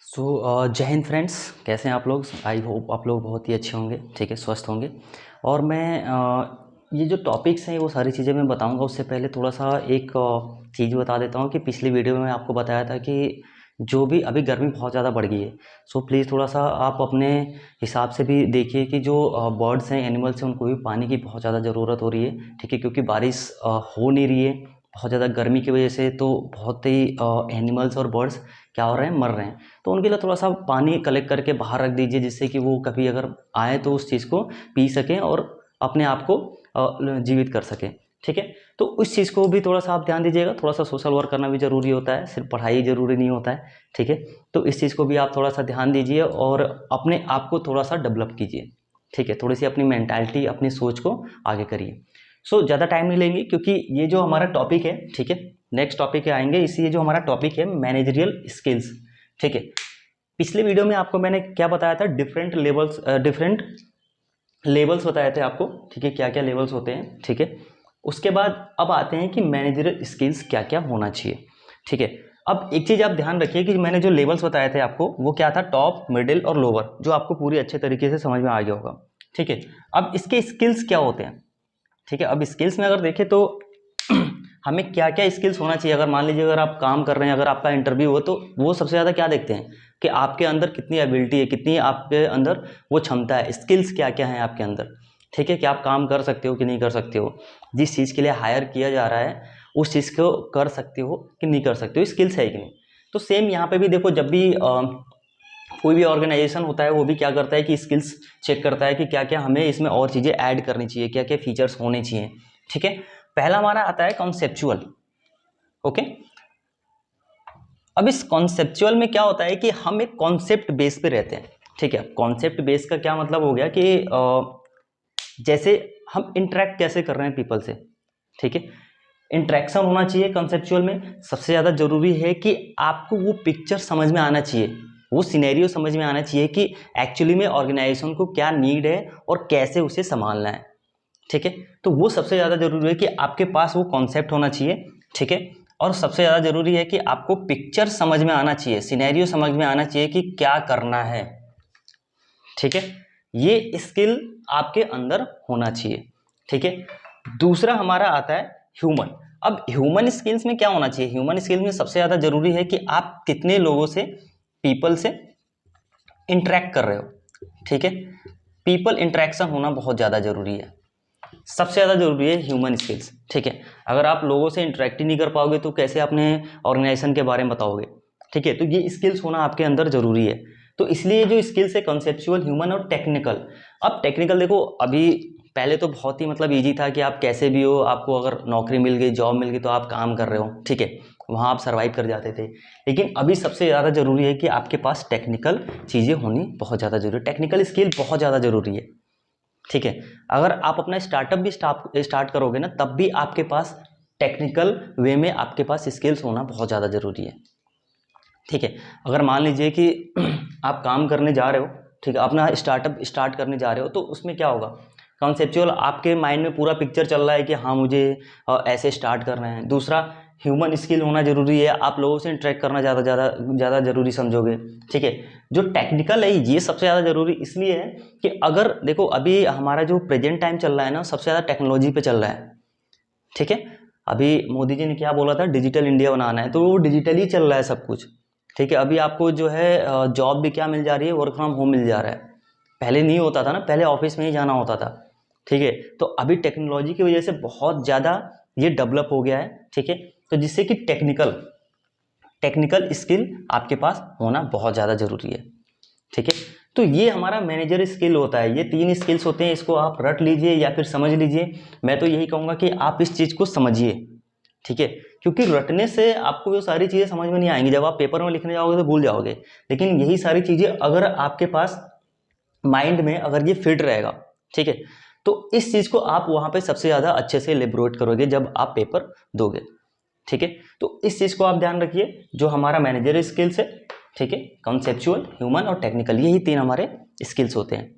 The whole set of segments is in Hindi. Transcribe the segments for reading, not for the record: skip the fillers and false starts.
जय हिंद फ्रेंड्स। कैसे हैं आप लोग? आई होप आप लोग बहुत ही अच्छे होंगे, ठीक है, स्वस्थ होंगे। और मैं ये जो टॉपिक्स हैं वो सारी चीज़ें मैं बताऊंगा। उससे पहले थोड़ा सा एक चीज़ बता देता हूँ कि पिछली वीडियो में आपको बताया था कि जो भी अभी गर्मी बहुत ज़्यादा बढ़ गई है, सो प्लीज़ थोड़ा सा आप अपने हिसाब से भी देखिए कि जो बर्ड्स हैं, एनिमल्स हैं, उनको भी पानी की बहुत ज़्यादा ज़रूरत हो रही है, ठीक है, क्योंकि बारिश हो नहीं रही है बहुत ज़्यादा गर्मी की वजह से। तो बहुत ही एनिमल्स और बर्ड्स क्या हो रहे हैं, मर रहे हैं। तो उनके लिए थोड़ा सा पानी कलेक्ट करके बाहर रख दीजिए, जिससे कि वो कभी अगर आए तो उस चीज़ को पी सकें और अपने आप को जीवित कर सकें, ठीक है। तो उस चीज़ को भी थोड़ा सा आप ध्यान दीजिएगा। थोड़ा सा सोशल वर्क करना भी ज़रूरी होता है, सिर्फ पढ़ाई ज़रूरी नहीं होता है, ठीक है। तो इस चीज़ को भी आप थोड़ा सा ध्यान दीजिए और अपने आप को थोड़ा सा डेवलप कीजिए, ठीक है। थोड़ी सी अपनी मेंटालिटी, अपनी सोच को आगे करिए। ज़्यादा टाइम नहीं लेंगे क्योंकि ये जो हमारा टॉपिक है, ठीक है, नेक्स्ट टॉपिक पे आएंगे। इसी जो हमारा टॉपिक है मैनेजरियल स्किल्स, ठीक है। पिछले वीडियो में आपको मैंने क्या बताया था, डिफरेंट लेवल्स बताए थे आपको, ठीक है, क्या क्या लेवल्स होते हैं, ठीक है। उसके बाद अब आते हैं कि मैनेजरियल स्किल्स क्या क्या होना चाहिए, ठीक है। अब एक चीज़ आप ध्यान रखिए कि मैंने जो लेवल्स बताए थे आपको वो क्या था, टॉप, मिडिल और लोअर, जो आपको पूरी अच्छे तरीके से समझ में आ गया होगा, ठीक है। अब इसके स्किल्स क्या होते हैं, ठीक है। अब स्किल्स में अगर देखें तो हमें क्या क्या स्किल्स होना चाहिए। अगर मान लीजिए अगर आप काम कर रहे हैं, अगर आपका इंटरव्यू हो, तो वो सबसे ज़्यादा क्या देखते हैं कि आपके अंदर कितनी एबिलिटी है, कितनी आपके अंदर वो क्षमता है, स्किल्स क्या क्या है आपके अंदर, ठीक है, कि आप काम कर सकते हो कि नहीं कर सकते हो, जिस चीज़ के लिए हायर किया जा रहा है उस चीज़ को कर सकते हो कि नहीं कर सकते हो, स्किल्स है कि नहीं। तो सेम यहाँ पे भी देखो, जब भी कोई भी ऑर्गेनाइजेशन होता है वो भी क्या करता है कि स्किल्स चेक करता है कि क्या क्या हमें इसमें और चीज़ें ऐड करनी चाहिए, क्या क्या फीचर्स होने चाहिए, ठीक है। पहला हमारा आता है कॉन्सेप्चुअल, ओके। अब इस कॉन्सेप्चुअल में क्या होता है कि हम एक कॉन्सेप्ट बेस पे रहते हैं, ठीक है। कॉन्सेप्ट बेस का क्या मतलब हो गया कि जैसे हम इंटरेक्ट कैसे कर रहे हैं पीपल से, ठीक है, इंटरेक्शन होना चाहिए कॉन्सेप्चुअल में। सबसे ज़्यादा ज़रूरी है कि आपको वो पिक्चर समझ में आना चाहिए, वो सिनेरियो समझ में आना चाहिए कि एक्चुअली में ऑर्गेनाइजेशन को क्या नीड है और कैसे उसे संभालना है, ठीक है। तो वो सबसे ज़्यादा ज़रूरी है कि आपके पास वो कॉन्सेप्ट होना चाहिए, ठीक है। और सबसे ज़्यादा ज़रूरी है कि आपको पिक्चर समझ में आना चाहिए, सिनेरियो समझ में आना चाहिए कि क्या करना है, ठीक है। ये स्किल आपके अंदर होना चाहिए, ठीक है। दूसरा हमारा आता है ह्यूमन। अब ह्यूमन स्किल्स में क्या होना चाहिए, ह्यूमन स्किल्स में सबसे ज़्यादा ज़रूरी है कि आप कितने लोगों से, पीपल से इंटरेक्ट कर रहे हो, ठीक है। पीपल इंटरेक्शन होना बहुत ज़्यादा ज़रूरी है, सबसे ज़्यादा ज़रूरी है ह्यूमन स्किल्स, ठीक है। अगर आप लोगों से इंटरेक्ट ही नहीं कर पाओगे तो कैसे अपने ऑर्गेनाइजेशन के बारे में बताओगे, ठीक है। तो ये स्किल्स होना आपके अंदर ज़रूरी है। तो इसलिए जो स्किल्स है कॉन्सेप्चुअल, ह्यूमन और टेक्निकल। अब टेक्निकल देखो, अभी पहले तो बहुत ही मतलब ईजी था कि आप कैसे भी हो, आपको अगर नौकरी मिल गई, जॉब मिल गई तो आप काम कर रहे हो, ठीक है, वहाँ आप सर्वाइव कर जाते थे। लेकिन अभी सबसे ज़्यादा ज़रूरी है कि आपके पास टेक्निकल चीज़ें होनी बहुत ज़्यादा ज़रूरी है, टेक्निकल स्किल बहुत ज़्यादा ज़रूरी है, ठीक है। अगर आप अपना स्टार्टअप भी स्टार्ट करोगे ना, तब भी आपके पास टेक्निकल वे में आपके पास स्किल्स होना बहुत ज़्यादा ज़रूरी है, ठीक है। अगर मान लीजिए कि आप काम करने जा रहे हो, ठीक है, अपना स्टार्टअप स्टार्ट करने जा रहे हो, तो उसमें क्या होगा, कॉन्सेप्चुअल आपके माइंड में पूरा पिक्चर चल रहा है कि हाँ मुझे ऐसे स्टार्ट करना है। दूसरा, ह्यूमन स्किल होना जरूरी है, आप लोगों से इंटरेक्ट करना ज़्यादा जरूरी समझोगे, ठीक है। जो टेक्निकल है ये सबसे ज़्यादा जरूरी इसलिए है कि अगर देखो अभी हमारा जो प्रेजेंट टाइम चल रहा है ना, सबसे ज़्यादा टेक्नोलॉजी पे चल रहा है, ठीक है। अभी मोदी जी ने क्या बोला था, डिजिटल इंडिया बनाना है, तो वो डिजिटली चल रहा है सब कुछ, ठीक है। अभी आपको जो है जॉब भी क्या मिल जा रही है, वर्क फ्रॉम होम मिल जा रहा है। पहले नहीं होता था ना, पहले ऑफिस में ही जाना होता था, ठीक है। तो अभी टेक्नोलॉजी की वजह से बहुत ज़्यादा ये डेवलप हो गया है, ठीक है। तो जिससे कि टेक्निकल स्किल आपके पास होना बहुत ज़्यादा ज़रूरी है, ठीक है। तो ये हमारा मैनेजर स्किल होता है, ये 3 स्किल्स होते हैं, इसको आप रट लीजिए या फिर समझ लीजिए। मैं तो यही कहूँगा कि आप इस चीज़ को समझिए, ठीक है, क्योंकि रटने से आपको वो सारी चीज़ें समझ में नहीं आएंगी। जब आप पेपर में लिखने जाओगे तो भूल जाओगे, लेकिन यही सारी चीज़ें अगर आपके पास माइंड में अगर ये फिट रहेगा, ठीक है, तो इस चीज़ को आप वहाँ पे सबसे ज़्यादा अच्छे से एलेबोरेट करोगे जब आप पेपर दोगे, ठीक है। तो इस चीज़ को आप ध्यान रखिए, जो हमारा मैनेजर स्किल्स है, ठीक है, कॉन्सेप्चुअल, ह्यूमन और टेक्निकल, यही 3 हमारे स्किल्स होते हैं,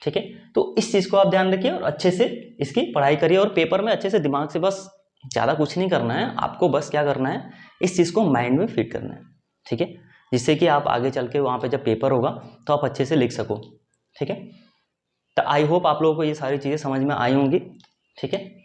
ठीक है। तो इस चीज़ को आप ध्यान रखिए और अच्छे से इसकी पढ़ाई करिए और पेपर में अच्छे से दिमाग से, बस ज़्यादा कुछ नहीं करना है आपको, बस क्या करना है, इस चीज़ को माइंड में फिट करना है, ठीक है। जिससे कि आप आगे चल के वहाँ पे जब पेपर होगा तो आप अच्छे से लिख सको। ठीक है, तो आई होप आप लोगों को ये सारी चीज़ें समझ में आई होंगी। ठीक है,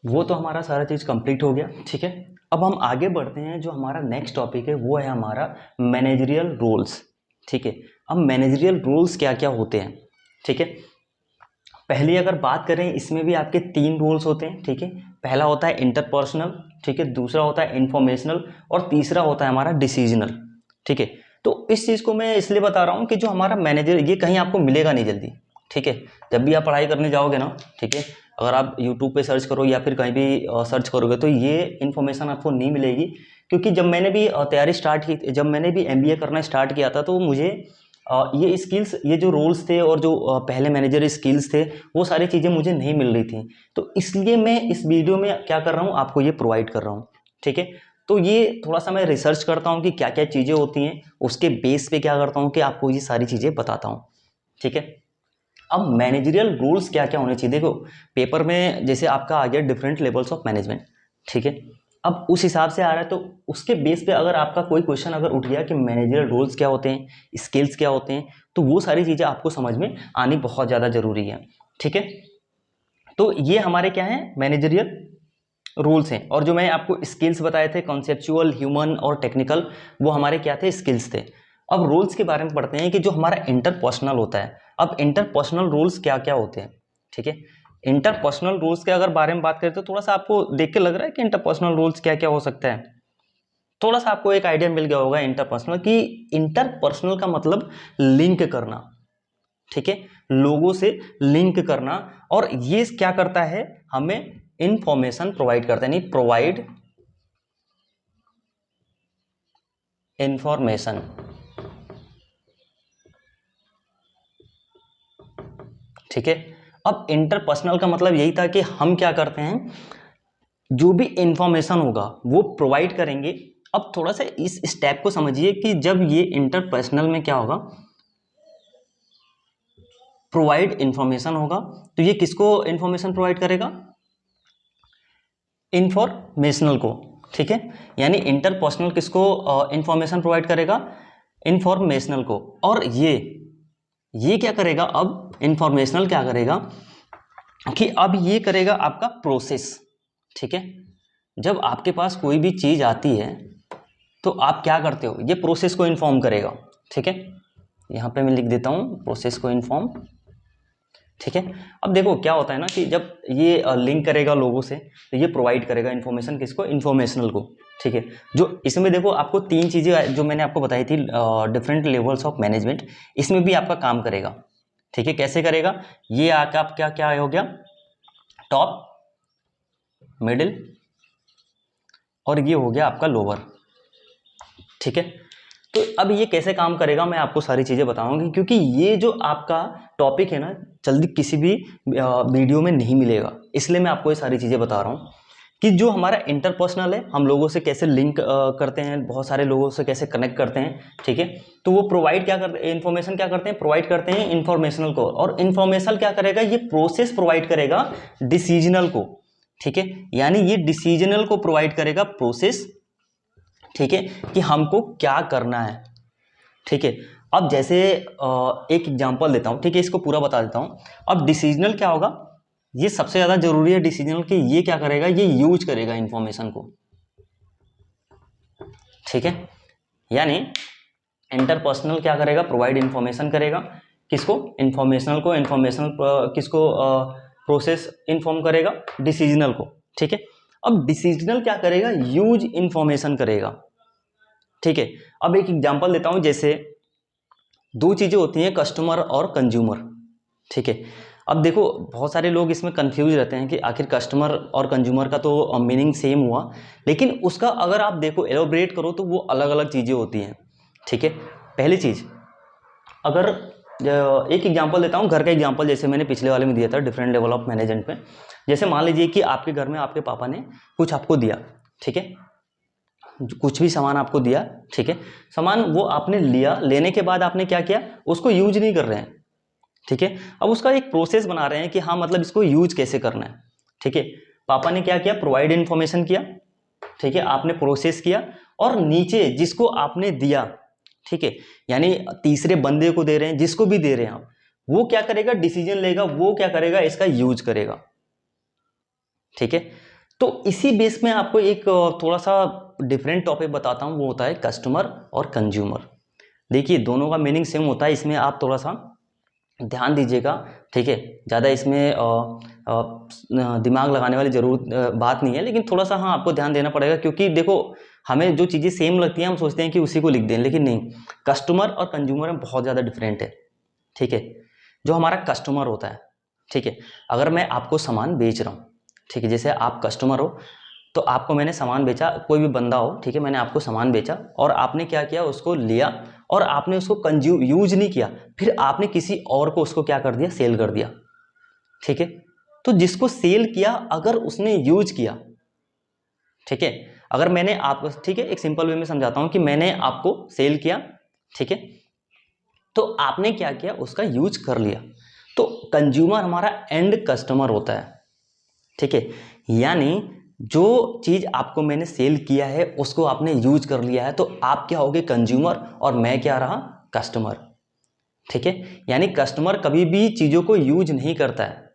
वो तो हमारा सारा चीज़ कंप्लीट हो गया। ठीक है, अब हम आगे बढ़ते हैं। जो हमारा नेक्स्ट टॉपिक है वो है हमारा मैनेजरियल रोल्स। ठीक है, अब मैनेजरियल रोल्स क्या क्या होते हैं। ठीक है, पहले अगर बात करें इसमें भी आपके 3 रोल्स होते हैं। ठीक है, पहला होता है इंटरपर्सनल, ठीक है, दूसरा होता है इंफॉर्मेशनल और तीसरा होता है हमारा डिसीजनल। ठीक है, तो इस चीज़ को मैं इसलिए बता रहा हूँ कि जो हमारा मैनेजर, ये कहीं आपको मिलेगा नहीं जल्दी। ठीक है, जब भी आप पढ़ाई करने जाओगे ना, ठीक है, अगर आप यूट्यूब पे सर्च करो या फिर कहीं भी सर्च करोगे तो ये इन्फॉर्मेशन आपको नहीं मिलेगी। क्योंकि जब मैंने भी तैयारी स्टार्ट की, जब मैंने भी MBA करना स्टार्ट किया था, तो मुझे ये स्किल्स, ये जो रोल्स थे और जो पहले मैनेजर स्किल्स थे, वो सारी चीज़ें मुझे नहीं मिल रही थी। तो इसलिए मैं इस वीडियो में क्या कर रहा हूँ, आपको ये प्रोवाइड कर रहा हूँ। ठीक है, तो ये थोड़ा सा मैं रिसर्च करता हूँ कि क्या क्या चीज़ें होती हैं, उसके बेस पे क्या करता हूँ कि आपको ये सारी चीज़ें बताता हूँ। ठीक है, अब मैनेजरियल रूल्स क्या क्या होने चाहिए। देखो, पेपर में जैसे आपका आ गया डिफरेंट लेवल्स ऑफ मैनेजमेंट। ठीक है, अब उस हिसाब से आ रहा है, तो उसके बेस पे अगर आपका कोई क्वेश्चन अगर उठ गया कि मैनेजरियल रोल्स क्या होते हैं, स्किल्स क्या होते हैं, तो वो सारी चीज़ें आपको समझ में आनी बहुत ज़्यादा ज़रूरी है। ठीक है, तो ये हमारे क्या हैं, मैनेजरियल रूल्स हैं। और जो मैंने आपको स्किल्स बताए थे, कॉन्सेप्चुअल, ह्यूमन और टेक्निकल, वो हमारे क्या थे, स्किल्स थे। अब रूल्स के बारे में पढ़ते हैं कि जो हमारा इंटरपर्सनल होता है। अब इंटरपर्सनल रूल्स क्या क्या होते हैं। ठीक है, इंटरपर्सनल रूल्स के अगर बारे में बात करें तो थोड़ा सा आपको देख के लग रहा है कि इंटरपर्सनल रूल्स क्या क्या हो सकता है। थोड़ा सा आपको एक आइडिया मिल गया होगा इंटरपर्सनल कि इंटरपर्सनल का मतलब लिंक करना। ठीक है, लोगों से लिंक करना। और ये क्या करता है, हमें इंफॉर्मेशन प्रोवाइड करता है, नहीं, प्रोवाइड इंफॉर्मेशन। ठीक है, अब इंटरपर्सनल का मतलब यही था कि हम क्या करते हैं, जो भी इंफॉर्मेशन होगा वो प्रोवाइड करेंगे। अब थोड़ा सा इस स्टेप को समझिए कि जब ये इंटरपर्सनल में क्या होगा, प्रोवाइड इंफॉर्मेशन होगा, तो ये किसको इंफॉर्मेशन प्रोवाइड करेगा, इंफॉर्मेशनल को। ठीक है, यानी इंटरपर्सनल किसको इंफॉर्मेशन प्रोवाइड करेगा, इंफॉर्मेशनल को। और ये क्या करेगा, अब इंफॉर्मेशनल क्या करेगा कि अब ये करेगा आपका प्रोसेस। ठीक है, जब आपके पास कोई भी चीज़ आती है तो आप क्या करते हो, ये प्रोसेस को इन्फॉर्म करेगा। ठीक है, यहाँ पे मैं लिख देता हूँ प्रोसेस को इन्फॉर्म। ठीक है, अब देखो क्या होता है ना कि जब ये लिंक करेगा लोगों से, तो ये प्रोवाइड करेगा इन्फॉर्मेशन किसको, इन्फॉर्मेशनल को। ठीक है, जो इसमें देखो आपको 3 चीज़ें जो मैंने आपको बताई थी, डिफरेंट लेवल्स ऑफ मैनेजमेंट, इसमें भी आपका काम करेगा। ठीक है, कैसे करेगा, ये आपका क्या क्या हो गया, टॉप, मिडिल और ये हो गया आपका लोअर। ठीक है, तो अब ये कैसे काम करेगा मैं आपको सारी चीज़ें बताऊंगी, क्योंकि ये जो आपका टॉपिक है ना, जल्दी किसी भी वीडियो में नहीं मिलेगा, इसलिए मैं आपको ये सारी चीज़ें बता रहा हूँ कि जो हमारा इंटरपर्सनल है, हम लोगों से कैसे लिंक करते हैं, बहुत सारे लोगों से कैसे कनेक्ट करते हैं। ठीक है, तो वो प्रोवाइड क्या करते हैं, इन्फॉर्मेशन क्या करते हैं, प्रोवाइड करते हैं इन्फॉर्मेशनल को। और इन्फॉर्मेशनल क्या करेगा, ये प्रोसेस प्रोवाइड करेगा डिसीजनल को। ठीक है, यानी ये डिसीजनल को प्रोवाइड करेगा प्रोसेस। ठीक है, कि हमको क्या करना है। ठीक है, अब जैसे एक एग्जांपल देता हूँ। ठीक है, इसको पूरा बता देता हूँ। अब डिसीजनल क्या होगा, ये सबसे ज़्यादा जरूरी है डिसीजनल कि ये क्या करेगा, ये यूज करेगा इंफॉर्मेशन को। ठीक है, यानी इंटरपर्सनल क्या करेगा, प्रोवाइड इंफॉर्मेशन करेगा, किसको, इंफॉर्मेशनल को। इंफॉर्मेशनल किसको, प्रोसेस इन्फॉर्म करेगा, डिसीजनल को। ठीक है, अब डिसीजनल क्या करेगा, यूज इंफॉर्मेशन करेगा। ठीक है, अब एक एग्जांपल देता हूं। जैसे 2 चीजें होती हैं, कस्टमर और कंज्यूमर। ठीक है, अब देखो बहुत सारे लोग इसमें कंफ्यूज रहते हैं कि आखिर कस्टमर और कंज्यूमर का तो मीनिंग सेम हुआ, लेकिन उसका अगर आप देखो एलोबरेट करो तो वो अलग अलग चीज़ें होती हैं। ठीक है, पहली चीज़, अगर एक एग्जांपल देता हूँ, घर का एग्जांपल, जैसे मैंने पिछले वाले में दिया था डिफरेंट लेवल ऑफ मैनेजमेंट में। जैसे मान लीजिए कि आपके घर में आपके पापा ने कुछ आपको दिया। ठीक है, कुछ भी सामान आपको दिया। ठीक है, सामान वो आपने लिया, लेने के बाद आपने क्या किया, उसको यूज नहीं कर रहे हैं। ठीक है। अब उसका एक प्रोसेस बना रहे हैं कि हाँ मतलब इसको यूज कैसे करना है, ठीक है। पापा ने क्या किया, प्रोवाइड इन्फॉर्मेशन किया, ठीक है, आपने प्रोसेस किया, और नीचे जिसको आपने दिया, ठीक है, यानी तीसरे बंदे को दे रहे हैं, जिसको भी दे रहे हैं आप, वो क्या करेगा, डिसीजन लेगा, वो क्या करेगा, इसका यूज करेगा, ठीक है। तो इसी बेस में आपको एक थोड़ा सा डिफरेंट टॉपिक बताता हूं, वो होता है कस्टमर और कंज्यूमर। देखिए दोनों का मीनिंग सेम होता है, इसमें आप थोड़ा सा ध्यान दीजिएगा, ठीक है। ज़्यादा इसमें दिमाग लगाने वाली जरूरत बात नहीं है, लेकिन थोड़ा सा हाँ आपको ध्यान देना पड़ेगा, क्योंकि देखो हमें जो चीज़ें सेम लगती हैं हम सोचते हैं कि उसी को लिख दें, लेकिन नहीं, कस्टमर और कंज्यूमर में बहुत ज़्यादा डिफरेंट है, ठीक है। जो हमारा कस्टमर होता है, ठीक है, अगर मैं आपको सामान बेच रहा हूँ, ठीक है, जैसे आप कस्टमर हो तो आपको मैंने सामान बेचा, कोई भी बंदा हो, ठीक है, मैंने आपको सामान बेचा और आपने क्या किया, उसको लिया और आपने उसको यूज नहीं किया, फिर आपने किसी और को उसको क्या कर दिया, सेल कर दिया, ठीक है। तो जिसको सेल किया अगर उसने यूज किया, ठीक है, अगर मैंने आपको, ठीक है, एक सिंपल वे में समझाता हूं कि मैंने आपको सेल किया, ठीक है, तो आपने क्या किया, उसका यूज कर लिया, तो कंज्यूमर हमारा एंड कस्टमर होता है, ठीक है। यानी जो चीज आपको मैंने सेल किया है उसको आपने यूज कर लिया है, तो आप क्या होगे, कंज्यूमर, और मैं क्या रहा, कस्टमर, ठीक है। यानी कस्टमर कभी भी चीजों को यूज नहीं करता है,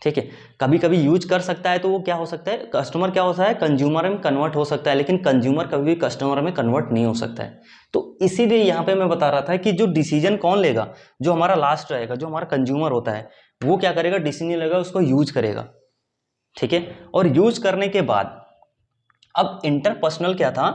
ठीक है, कभी कभी यूज कर सकता है, तो वो क्या हो सकता है, कस्टमर क्या होता है, कंज्यूमर में कन्वर्ट हो सकता है, लेकिन कंज्यूमर कभी भी कस्टमर में कन्वर्ट नहीं हो सकता है। तो इसीलिए यहाँ पे मैं बता रहा था कि जो डिसीजन कौन लेगा, जो हमारा लास्ट रहेगा, जो हमारा कंज्यूमर होता है, वो क्या करेगा, डिसीजन लेगा, उसको यूज करेगा, ठीक है। और यूज करने के बाद अब इंटरपर्सनल क्या था,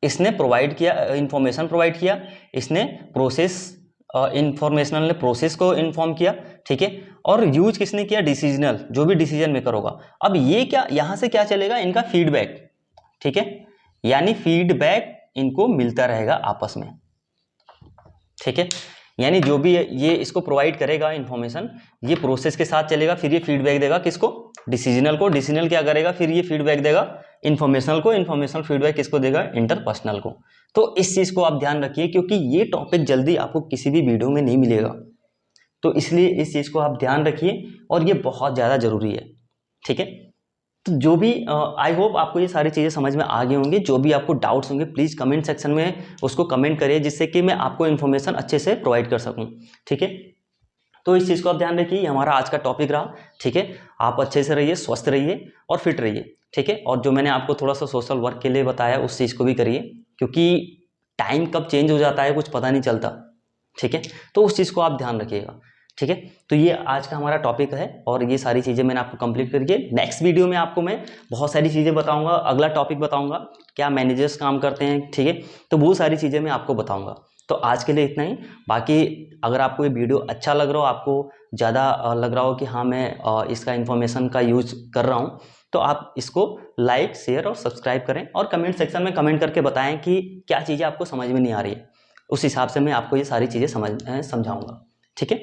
इसने प्रोवाइड किया, इंफॉर्मेशन प्रोवाइड किया, इसने प्रोसेस, इंफॉर्मेशनल ने प्रोसेस को इन्फॉर्म किया, ठीक है, और यूज किसने किया, डिसीजनल, जो भी डिसीजन मेकर होगा। अब ये क्या, यहां से क्या चलेगा, इनका फीडबैक, ठीक है, यानी फीडबैक इनको मिलता रहेगा आपस में, ठीक है। यानी जो भी ये इसको प्रोवाइड करेगा इंफॉर्मेशन, ये प्रोसेस के साथ चलेगा, फिर ये फीडबैक देगा किसको, डिसीजनल को, डिसीजनल क्या करेगा, फिर ये फीडबैक देगा इंफॉर्मेशनल को, इंफॉर्मेशनल फीडबैक किसको देगा, इंटरपर्सनल को। तो इस चीज को आप ध्यान रखिए, क्योंकि ये टॉपिक जल्दी आपको किसी भी वीडियो में नहीं मिलेगा, तो इसलिए इस चीज को आप ध्यान रखिए, और ये बहुत ज्यादा जरूरी है, ठीक है। तो जो भी आई होप आपको ये सारी चीज़ें समझ में आ गई होंगी। जो भी आपको डाउट्स होंगे प्लीज़ कमेंट सेक्शन में उसको कमेंट करिए, जिससे कि मैं आपको इन्फॉर्मेशन अच्छे से प्रोवाइड कर सकूं, ठीक है। तो इस चीज़ को आप ध्यान रखिए, ये हमारा आज का टॉपिक रहा, ठीक है। आप अच्छे से रहिए, स्वस्थ रहिए और फिट रहिए, ठीक है। और जो मैंने आपको थोड़ा सा सोशल वर्क के लिए बताया उस चीज़ को भी करिए, क्योंकि टाइम कब चेंज हो जाता है कुछ पता नहीं चलता, ठीक है। तो उस चीज़ को आप ध्यान रखिएगा, ठीक है। तो ये आज का हमारा टॉपिक है, और ये सारी चीज़ें मैंने आपको कंप्लीट करके नेक्स्ट वीडियो में आपको मैं बहुत सारी चीज़ें बताऊंगा, अगला टॉपिक बताऊंगा क्या मैनेजर्स काम करते हैं, ठीक है। तो वो सारी चीज़ें मैं आपको बताऊंगा। तो आज के लिए इतना ही। बाकी अगर आपको ये वीडियो अच्छा लग रहा हो, आपको ज़्यादा लग रहा हो कि हाँ मैं इसका इन्फॉर्मेशन का यूज कर रहा हूँ, तो आप इसको लाइक, शेयर और सब्सक्राइब करें, और कमेंट सेक्शन में कमेंट करके बताएं कि क्या चीज़ें आपको समझ में नहीं आ रही है। उस हिसाब से मैं आपको ये सारी चीज़ें समझाऊंगा, ठीक है।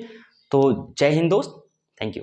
तो जय हिंद दोस्त, थैंक यू।